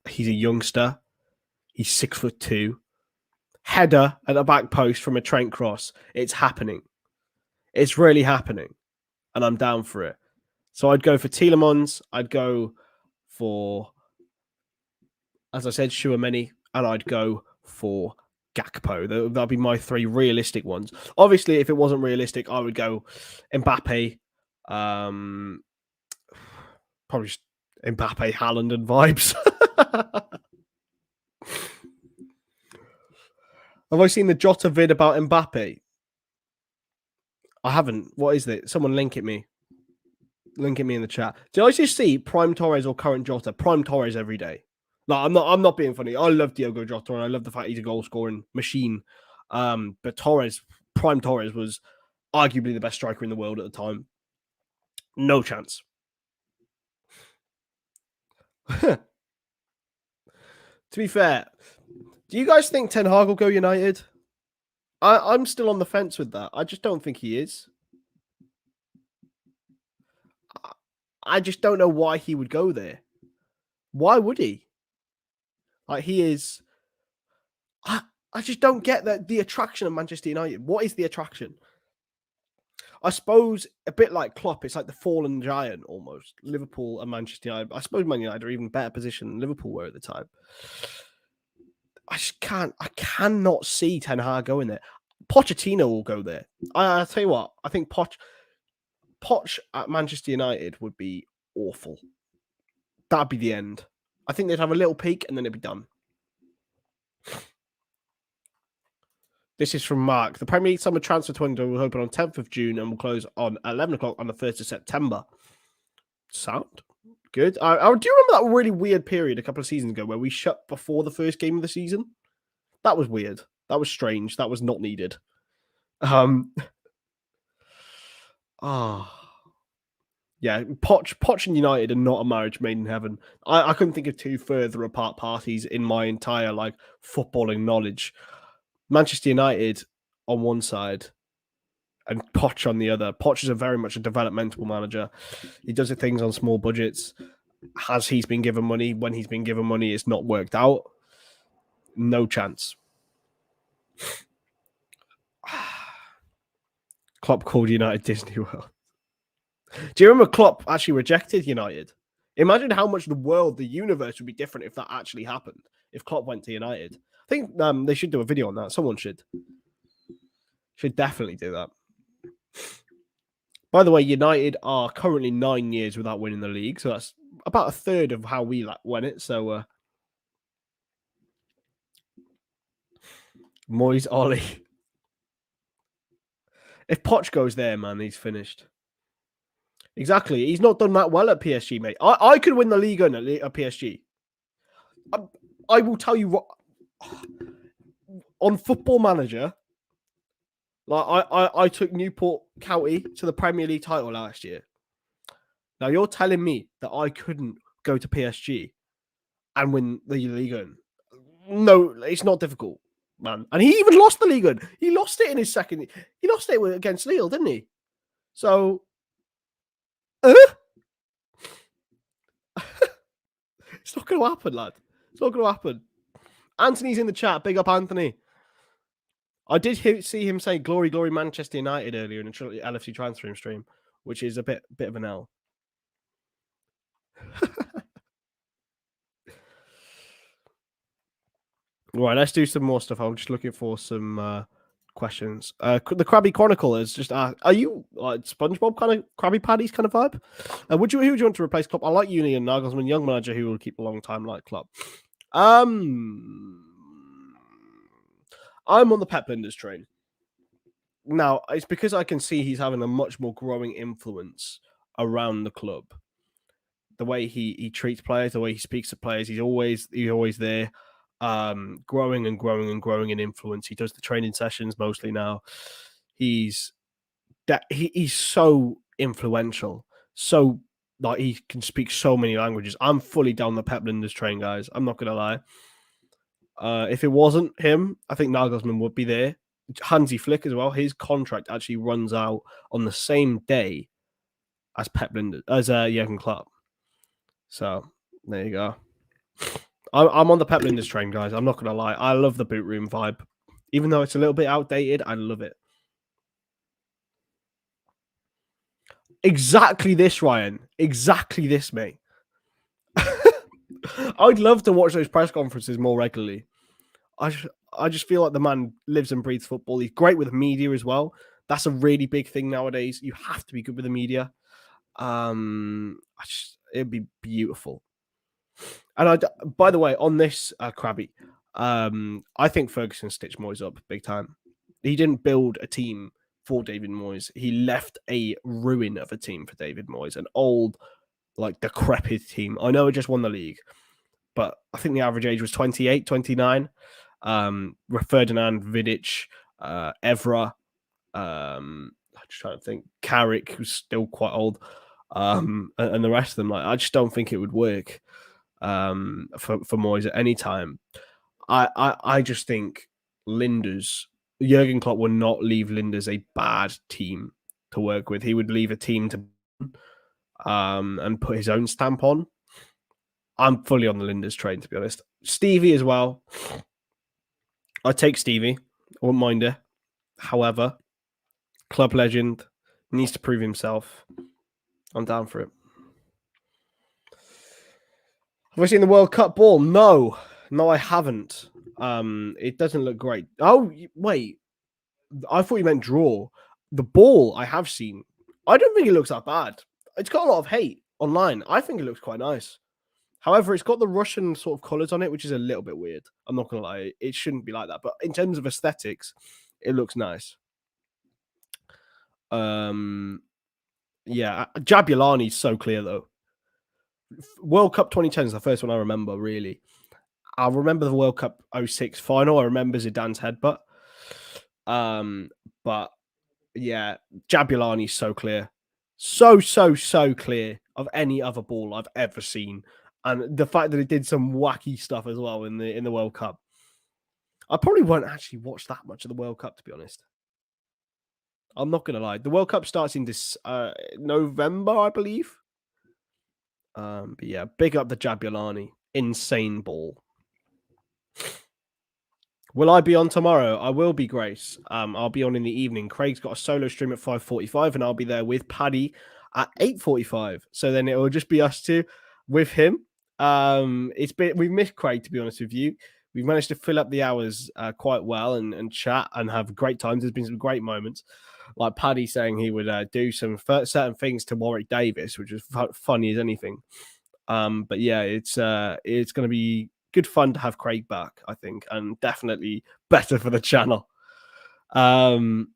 He's a youngster. He's 6'2". Header at the back post from a Trent cross. It's happening. It's really happening. And I'm down for it. So I'd go for Tielemans. I'd go for, as I said, Tchouaméni. And I'd go for Gakpo. That'd be my three realistic ones. Obviously, if it wasn't realistic, I would go Mbappe. Probably just Mbappe, Haaland and vibes. Have I seen the Jota vid about Mbappe? I haven't. What is it? Someone link it me. Link it me in the chat. Did I just see Prime Torres or current Jota? Prime Torres every day. No, I'm not being funny. I love Diogo Jota and I love the fact he's a goal scoring machine. But Prime Torres was arguably the best striker in the world at the time. No chance. To be fair, do you guys think Ten Hag will go United? I'm still on the fence with that. I just don't think he is. I just don't know why he would go there. Why would he? Like, he is... I just don't get the attraction of Manchester United. What is the attraction? I suppose a bit like Klopp, it's like the fallen giant almost. Liverpool and Manchester United. I suppose Man United are even better position than Liverpool were at the time. I cannot see Ten Hag going there. Pochettino will go there. I'll tell you what, I think Poch at Manchester United would be awful. That'd be the end. I think they'd have a little peak and then it'd be done. This is from Mark. The Premier League summer transfer window will open on 10th of June and will close on 11 o'clock on the 1st of September. Sound good. I do you remember that really weird period a couple of seasons ago where we shut before the first game of the season? That was weird. That was strange. That was not needed. Yeah, Poch and United are not a marriage made in heaven. I couldn't think of two further apart parties in my entire footballing knowledge. Manchester United on one side and Poch on the other. Poch is very much a developmental manager. He does things on small budgets. Has he's been given money? When he's been given money, it's not worked out. No chance. Klopp called United Disney World. Do you remember Klopp actually rejected United? Imagine how much the world, the universe would be different if that actually happened. If Klopp went to United. I think they should do a video on that. Someone should. Should definitely do that. By the way, United are currently 9 years without winning the league. So that's about a third of how we won it. So, Moyes, Ollie. If Poch goes there, man, he's finished. Exactly. He's not done that well at PSG, mate. I could win the league at PSG. I will tell you what. On Football Manager, I took Newport County to the Premier League title last year. Now you're telling me that I couldn't go to PSG and win the league? No, it's not difficult, man. And he even lost the league. He lost it in his second. He lost it against Lille, didn't he? So, it's not going to happen, lad. It's not going to happen. Anthony's in the chat. Big up, Anthony. I did see him say "Glory, glory, Manchester United" earlier in the LFC transfer stream, which is a bit of an L. Right, let's do some more stuff. I'm just looking for some questions. The Krabby Chronicle is just are you like SpongeBob kind of Krabby Patties kind of vibe? Who would you want to replace Klopp? I like Uni and Nagelsmann, young manager who will keep a long time like Klopp. I'm on the Pep Linders train. Now, it's because I can see he's having a much more growing influence around the club. The way he treats players, the way he speaks to players, he's always there, growing and growing and growing in influence. He does the training sessions mostly now. He's so influential. So like he can speak so many languages. I'm fully down the Pep Linders train, guys. I'm not gonna lie. If it wasn't him, I think Nagelsmann would be there. Hansi Flick as well. His contract actually runs out on the same day as Pep Linders, as Jurgen Klopp. So there you go. I'm on the Pep Linders train, guys. I'm not gonna lie. I love the boot room vibe, even though it's a little bit outdated. I love it. Exactly this, Ryan. Exactly this, mate. I'd love to watch those press conferences more regularly. I just feel like the man lives and breathes football. He's great with the media as well. That's a really big thing nowadays. You have to be good with the media. It'd be beautiful. And by the way, on this, Krabby, I think Ferguson stitched Moyes up big time. He didn't build a team for David Moyes. He left a ruin of a team for David Moyes, an old, like, decrepit team. I know it just won the league, but I think the average age was 28, 29. Ferdinand, Vidic, Evra, I'm just trying to think, Carrick, who's still quite old, and the rest of them. Like, I just don't think it would work for Moyes at any time. I just think Jurgen Klopp would not leave Linders a bad team to work with. He would leave a team to and put his own stamp on. I'm fully on the Linders train, to be honest. Stevie as well. I take Stevie. I wouldn't mind it. However, club legend needs to prove himself. I'm down for it. Have I seen the World Cup ball? No, I haven't. It doesn't look great. Oh, wait. I thought you meant draw. The ball I have seen. I don't think it looks that bad. It's got a lot of hate online. I think it looks quite nice. However, it's got the Russian sort of colours on it, which is a little bit weird. I'm not going to lie. It shouldn't be like that. But in terms of aesthetics, it looks nice. Yeah, Jabulani's so clear, though. World Cup 2010 is the first one I remember, really. I remember the World Cup 06 final. I remember Zidane's headbutt. But yeah, Jabulani's so clear. So clear of any other ball I've ever seen. And the fact that it did some wacky stuff as well in the World Cup. I probably won't actually watch that much of the World Cup, to be honest. I'm not going to lie. The World Cup starts in this November, I believe. But yeah, big up the Jabulani. Insane ball. Will I be on tomorrow? I will be, Grace. I'll be on in the evening. Craig's got a solo stream at 5:45, and I'll be there with Paddy at 8:45. So then it will just be us two with him. We've missed Craig, to be honest with you. We've managed to fill up the hours quite well and chat and have great times. There's been some great moments, like Paddy saying he would do some certain things to Warwick Davis, which is funny as anything. But yeah, it's going to be good fun to have Craig back, I think, and definitely better for the channel. Will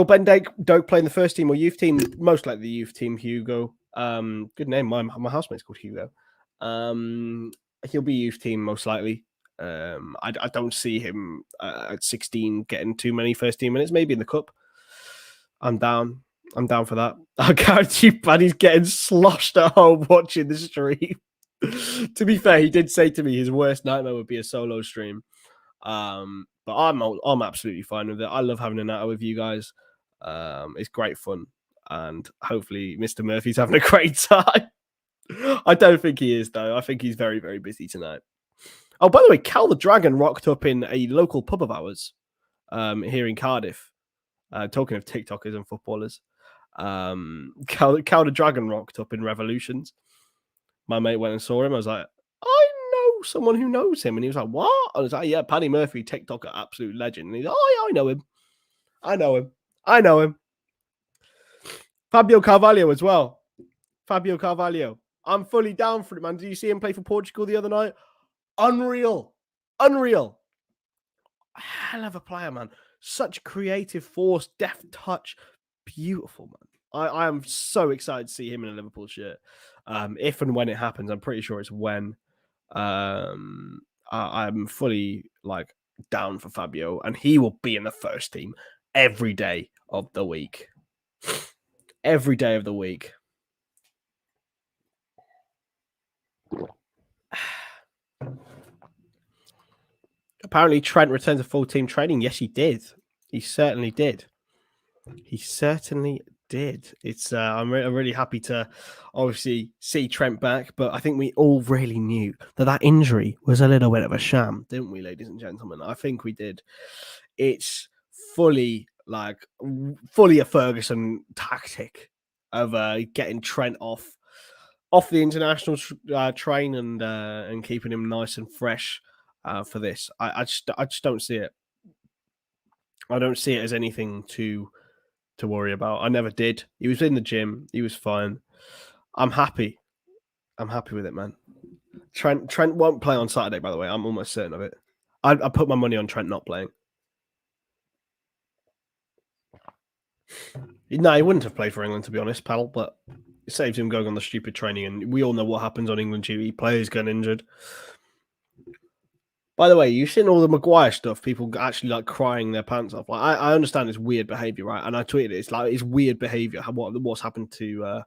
Ben Doak play in the first team or youth team? Most likely the youth team, Hugo. Good name. My housemate's called Hugo. He'll be youth team most likely. I don't see him at 16 getting too many first team minutes. Maybe in the cup. I'm down for that. I guarantee you, Paddy's getting sloshed at home watching the stream. To be fair, he did say to me his worst nightmare would be a solo stream. But I'm absolutely fine with it. I love having a night out with you guys. It's great fun, and hopefully Mr. Murphy's having a great time. I don't think he is, though. I think he's very, very busy tonight. Oh, by the way, Cal the Dragon rocked up in a local pub of ours here in Cardiff. Talking of TikTokers and footballers, Cal the Dragon rocked up in Revolutions. My mate went and saw him. I was like, I know someone who knows him. And he was like, what? I was like, yeah, Paddy Murphy, TikToker, absolute legend. And he's like, oh, yeah, I know him. Fabio Carvalho as well. Fabio Carvalho. I'm fully down for it, man. Did you see him play for Portugal the other night? Unreal. Hell of a player, man. Such creative force, deft touch. Beautiful, man. I am so excited to see him in a Liverpool shirt. If and when it happens, I'm pretty sure it's when. I'm fully down for Fabio, and he will be in the first team every day of the week. every day of the week. Apparently, Trent returned to full team training. Yes, he did. He certainly did. He certainly did. It's I'm really happy to obviously see Trent back, but I think we all really knew that injury was a little bit of a sham, didn't we, ladies and gentlemen? I think we did. It's fully a Ferguson tactic of getting Trent off the international train and keeping him nice and fresh for this. I just don't see it. I don't see it as anything to worry about. I never did. He was in the gym. He was fine. I'm happy. I'm happy with it, man. Trent won't play on Saturday, by the way. I'm almost certain of it. I put my money on Trent not playing. No, he wouldn't have played for England, to be honest, pal, but it saves him going on the stupid training, and we all know what happens on England TV. Players get injured. By the way, you've seen all the Maguire stuff, people actually like crying their pants off. Like, I understand it's weird behaviour, right? And I tweeted it's weird behaviour, what's happened to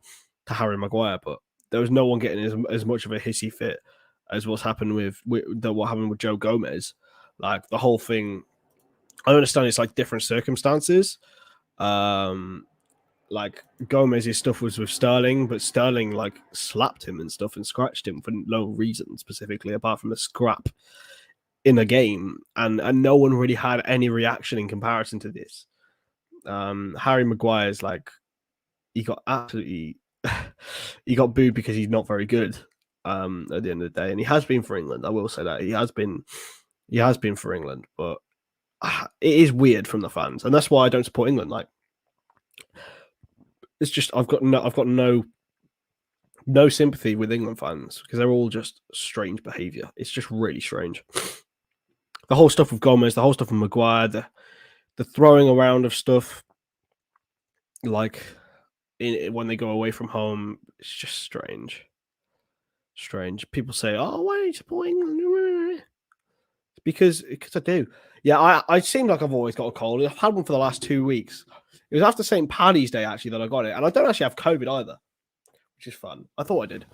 Harry Maguire, but there was no one getting as much of a hissy fit as what's happened with what happened with Joe Gomez. Like the whole thing, I understand it's like different circumstances. Like Gomez's stuff was with Sterling, but Sterling like slapped him and stuff and scratched him for no reason specifically, apart from a scrap in a game, and no one really had any reaction in comparison to this. Harry Maguire's like, he got absolutely he got booed because he's not very good at the end of the day, and he has been for England. I will say that he has been for England, but it is weird from the fans, and that's why I don't support England. Like, it's just I've got no sympathy with England fans because they're all just strange behaviour. It's just really strange. The whole stuff with Gomez, the whole stuff with Maguire, the throwing around of stuff, like when they go away from home, it's just strange. Strange. People say, "Oh, why are you supporting England?" Because I do. Yeah, I seem like I've always got a cold. I've had one for the last 2 weeks. It was after St. Paddy's Day, actually, that I got it. And I don't actually have COVID either, which is fun. I thought I did.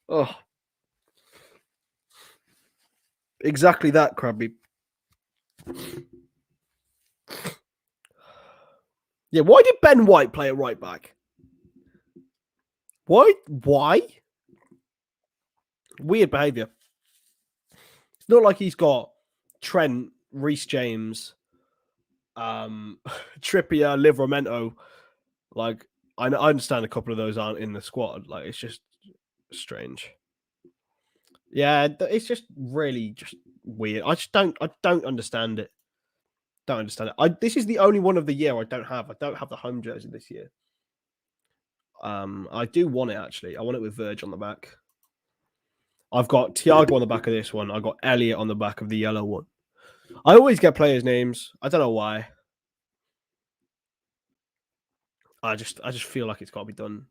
Oh. Exactly that, Krabby. Yeah, why did Ben White play a right back? Why? Weird behaviour. It's not like he's got Trent, Reece James, Trippier, Livramento. Like, I understand a couple of those aren't in the squad. Like, it's just strange. Yeah, it's just really just weird. I don't understand it. Don't understand it. This is the only one of the year I don't have. I don't have the home jersey this year. I do want it, actually. I want it with Verge on the back. I've got Thiago on the back of this one. I've got Elliot on the back of the yellow one. I always get players' names. I don't know why. I just feel like it's got to be done.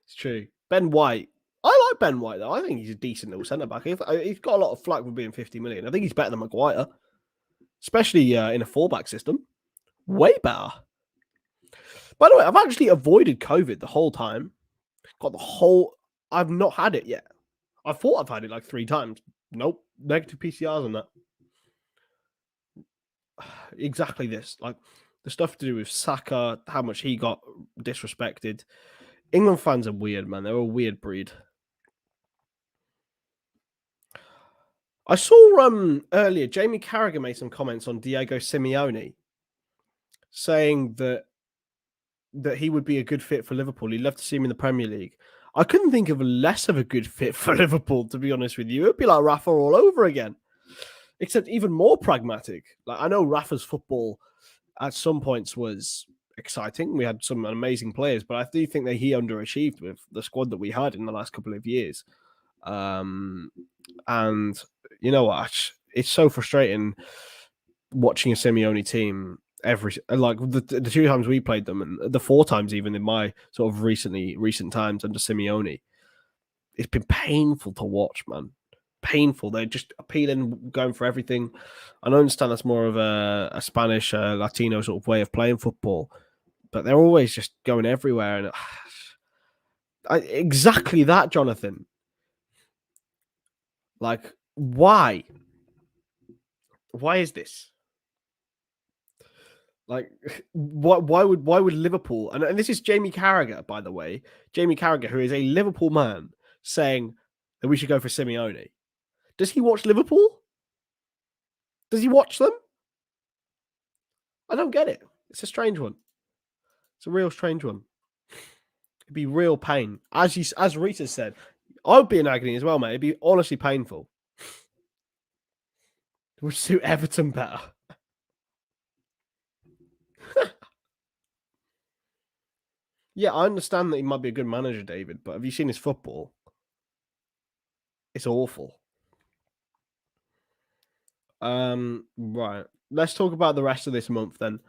It's true. Ben White. I like Ben White, though. I think he's a decent little centre-back. He's got a lot of flack for being 50 million. I think he's better than Maguire, especially in a fullback system. Way better. By the way, I've actually avoided COVID the whole time. I've not had it yet. I thought I've had it like 3 times. Nope. Negative PCRs on that. Exactly this. Like, the stuff to do with Saka, how much he got disrespected. England fans are weird, man. They're a weird breed. I saw earlier Jamie Carragher made some comments on Diego Simeone, saying that he would be a good fit for Liverpool. He'd love to see him in the Premier League. I couldn't think of less of a good fit for Liverpool, to be honest with you. It'd be like Rafa all over again, except even more pragmatic. Like, I know Rafa's football at some points was exciting. We had some amazing players, but I do think that he underachieved with the squad that we had in the last couple of years. And you know what? It's so frustrating watching a Simeone team the 2 times we played them, and the 4 times even in my sort of recent times under Simeone. It's been painful to watch, man. painful. They're just appealing, going for everything. I understand that's more of a Spanish, Latino sort of way of playing football, but they're always just going everywhere. And exactly that, Jonathan. Like, why? Why is this? Like, why would Liverpool, and this is Jamie Carragher, by the way, Jamie Carragher, who is a Liverpool man, saying that we should go for Simeone. Does he watch Liverpool? Does he watch them? I don't get it. It's a strange one. It's a real strange one. It'd be real pain. As Rita said, I'd be in agony as well, mate. It'd be honestly painful. It would suit Everton better. Yeah, I understand that he might be a good manager, David, but have you seen his football? It's awful. Right. Let's talk about the rest of this month then.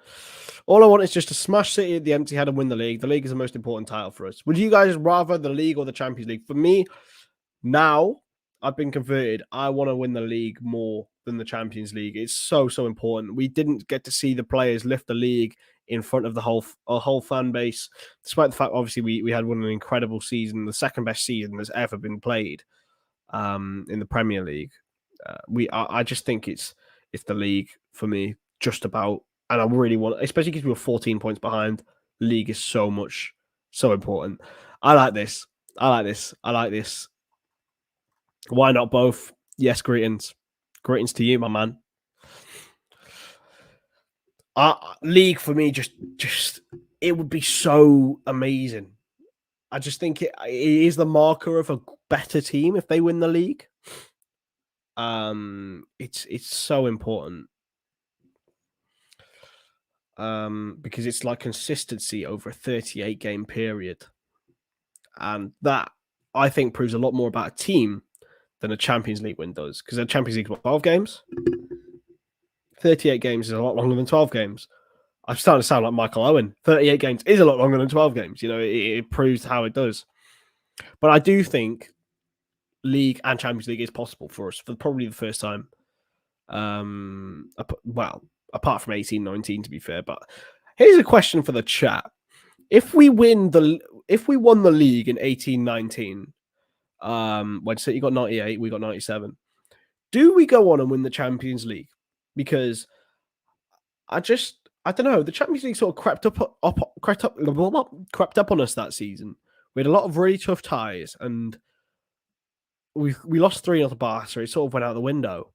All I want is just to smash City at the empty head and win the league. The league is the most important title for us. Would you guys rather the league or the Champions League? For me, now I've been converted. I want to win the league more than the Champions League. It's so important. We didn't get to see the players lift the league in front of the whole fan base, despite the fact obviously we had an incredible season, the second best season that's ever been played in the Premier League. I just think it's the league for me, just about, and I really want, especially because we were 14 points behind. The league is so important. I like this. Why not both? Yes, greetings to you, my man. League for me, just it would be so amazing. I just think it is the marker of a better team if they win the league. It's so important. Because it's like consistency over a 38 game period. And that, I think, proves a lot more about a team than a Champions League win does. Because a Champions League is 12 games? 38 games is a lot longer than 12 games. I'm starting to sound like Michael Owen. 38 games is a lot longer than 12 games. You know, it proves how it does. But I do think League and Champions League is possible for us for probably the first time. Well, apart from 18-19, to be fair. But here's a question for the chat: If we won the league in 18-19, when City got 98, we got 97. Do we go on and win the Champions League? Because I don't know. The Champions League sort of crept up on us that season. We had a lot of really tough ties, and we lost 3-0 to Barca. It sort of went out the window.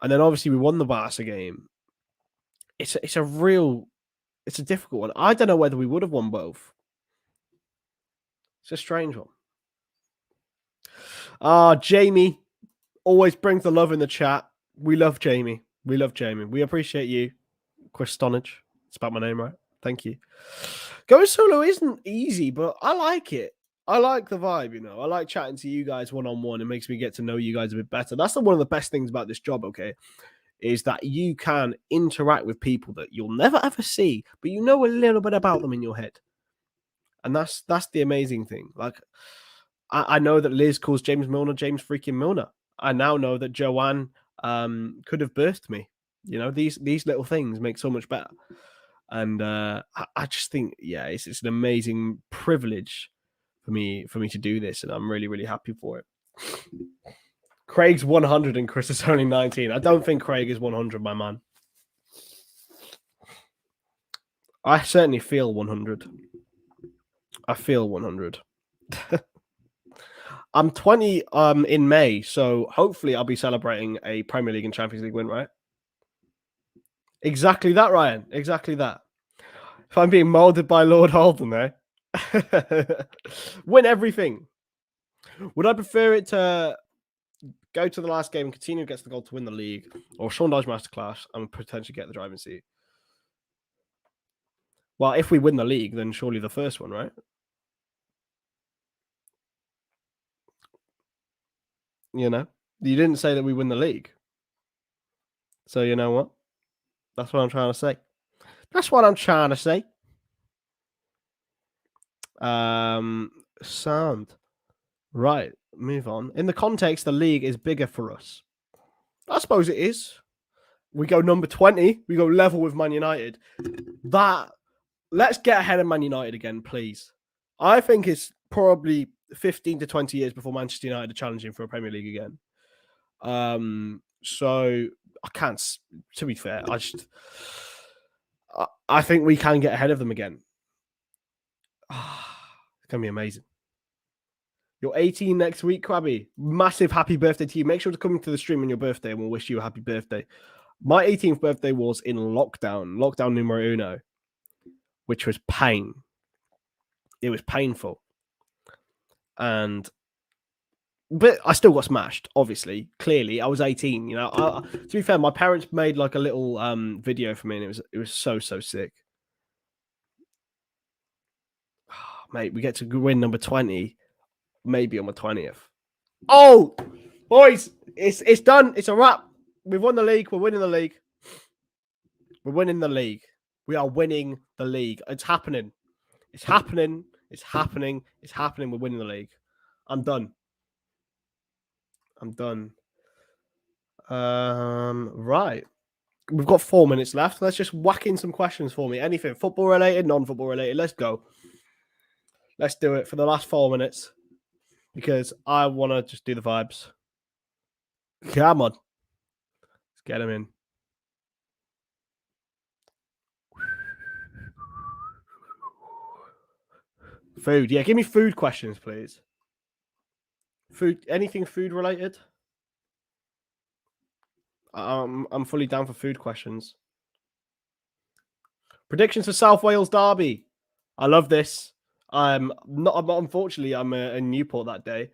And then obviously we won the Barca game. It's a difficult one. I don't know whether we would have won both. It's a strange one. Jamie always brings the love in the chat. We love Jamie. We appreciate you. Chris Stonage. It's about my name, right? Thank you. Going solo isn't easy, but I like it. I like the vibe, you know. I like chatting to you guys one-on-one. It makes me get to know you guys a bit better. That's one of the best things about this job, okay, is that you can interact with people that you'll never ever see, but you know a little bit about them in your head. And that's the amazing thing. Like, I know that Liz calls James Milner James freaking Milner. I now know that Joanne could have birthed me. You know, these little things make so much better. And I just think, yeah, it's an amazing privilege for me to do this, and I'm really, really happy for it. Craig's 100 and Chris is only 19. I don't think Craig is 100, my man. I certainly feel 100. I feel 100. I'm 20 in May, so hopefully I'll be celebrating a Premier League and Champions League win, right? Exactly that, Ryan. Exactly that. If I'm being molded by Lord Holden, eh? Win everything. Would I prefer it to go to the last game and Coutinho gets the goal to win the league, or Sean Dyche masterclass and potentially get the driving seat? Well, if we win the league, then surely the first one, right? You know, you didn't say that we win the league. So you know what? That's what I'm trying to say. Sound. Right. move on. In the context, the league is bigger for us. I suppose it is. We go number 20. We go level with Man United. Let's get ahead of Man United again, please. I think it's probably 15 to 20 years before Manchester United are challenging for a Premier League again. So I can't, to be fair, I think we can get ahead of them again. It's going to be amazing. You're 18 next week, Krabby. Massive happy birthday to you. Make sure to come to the stream on your birthday and we'll wish you a happy birthday. My 18th birthday was in lockdown numero uno, which was pain. It was painful. But I still got smashed, obviously. Clearly, I was 18. You know, to be fair, my parents made like a little video for me, and it was so sick. Mate, we get to win number 20, maybe on the 20th. Oh, boys, it's done. It's a wrap. We've won the league. We're winning the league. We're winning the league. We are winning the league. It's happening. It's happening. It's happening. It's happening. We're winning the league. I'm done. Right. We've got 4 minutes left. Let's just whack in some questions for me. Anything football related, non-football related. Let's go. Let's do it for the last 4 minutes because I want to just do the vibes. Come on. Let's get them in. Food. Yeah, give me food questions, please. Food. Anything food related? I'm fully down for food questions. Predictions for South Wales Derby. I love this. Unfortunately, I'm in Newport that day.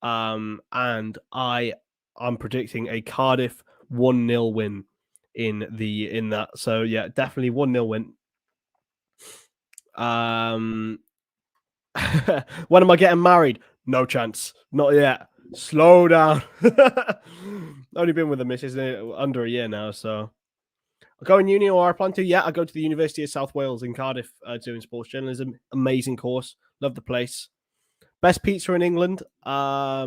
And I'm predicting a Cardiff 1-0 win in that. So yeah, definitely 1-0 win. When am I getting married? No chance. Not yet. Slow down. Only been with the missus under a year now, so I go in uni, or I plan to. Yeah, I go to the University of South Wales in Cardiff doing sports journalism. Amazing course. Love the place. Best pizza in England. I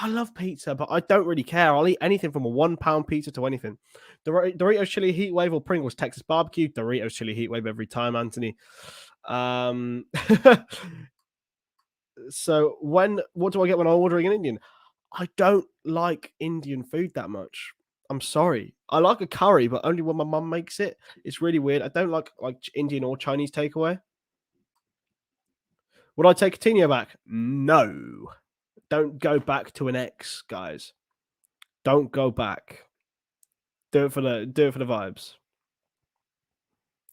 love pizza, but I don't really care. I'll eat anything from a £1 pizza to anything. Doritos Chili Heatwave or Pringles Texas Barbecue. Doritos Chili Heatwave every time, Anthony. So what do I get when I'm ordering an Indian? I don't like Indian food that much. I'm sorry. I like a curry, but only when my mum makes it. It's really weird. I don't like Indian or Chinese takeaway. Would I take Coutinho back? No. Don't go back to an ex, guys. Don't go back. Do it for the vibes.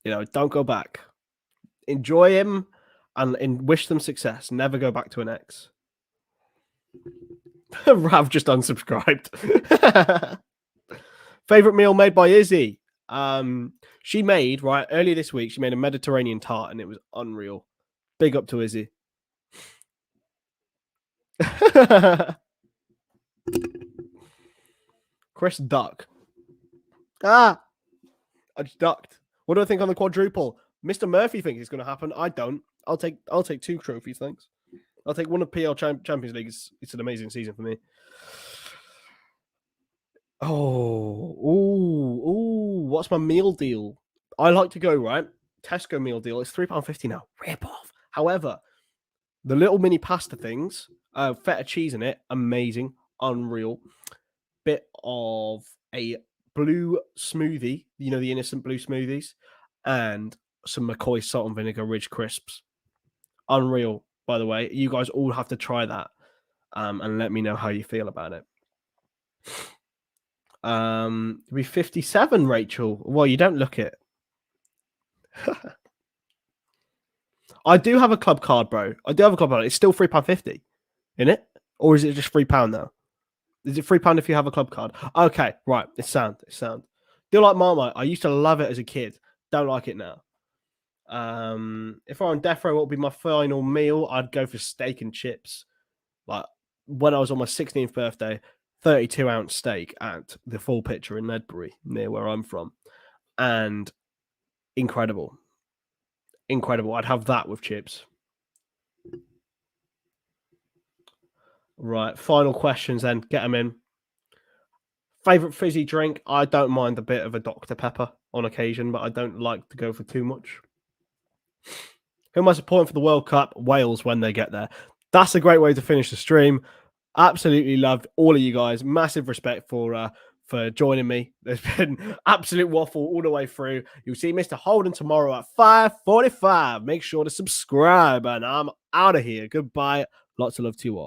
You know, don't go back. Enjoy him and wish them success. Never go back to an ex. Rav just unsubscribed. Favorite meal made by Izzy. She made earlier this week. She made a Mediterranean tart, and it was unreal. Big up to Izzy. Chris Duck. I just ducked. What do I think on the quadruple? Mr. Murphy thinks it's going to happen. I don't. I'll take 2 trophies, thanks. I'll take one of PL Champions League. It's an amazing season for me. What's my meal deal? I like to go, Tesco meal deal. It's £3.50 now. Rip off. However, the little mini pasta things, feta cheese in it, amazing, unreal. Bit of a blue smoothie, you know, the innocent blue smoothies, and some McCoy salt and vinegar Ridge crisps. Unreal, by the way. You guys all have to try that and let me know how you feel about it. It'll be 57, Rachel. Well, you don't look it. I do have a club card, bro. I do have a club card. It's still £3.50, isn't it? Or is it just £3 now? Is it £3 if you have a club card? Okay, right. It's sound. Do like Marmite. I used to love it as a kid. Don't like it now. If I'm on death row, what would be my final meal? I'd go for steak and chips. Like when I was on my 16th birthday, 32-ounce steak at the Full Picture in Ledbury, near where I'm from. And incredible. I'd have that with chips. Right. Final questions then. Get them in. Favorite fizzy drink? I don't mind a bit of a Dr. Pepper on occasion, but I don't like to go for too much. Who am I supporting for the World Cup? Wales when they get there. That's a great way to finish the stream. Absolutely loved all of you guys. Massive respect for joining me. There's been absolute waffle all the way through. You'll see Mr. Holden tomorrow at 5:45. Make sure to subscribe, and I'm out of here. Goodbye. Lots of love to you all.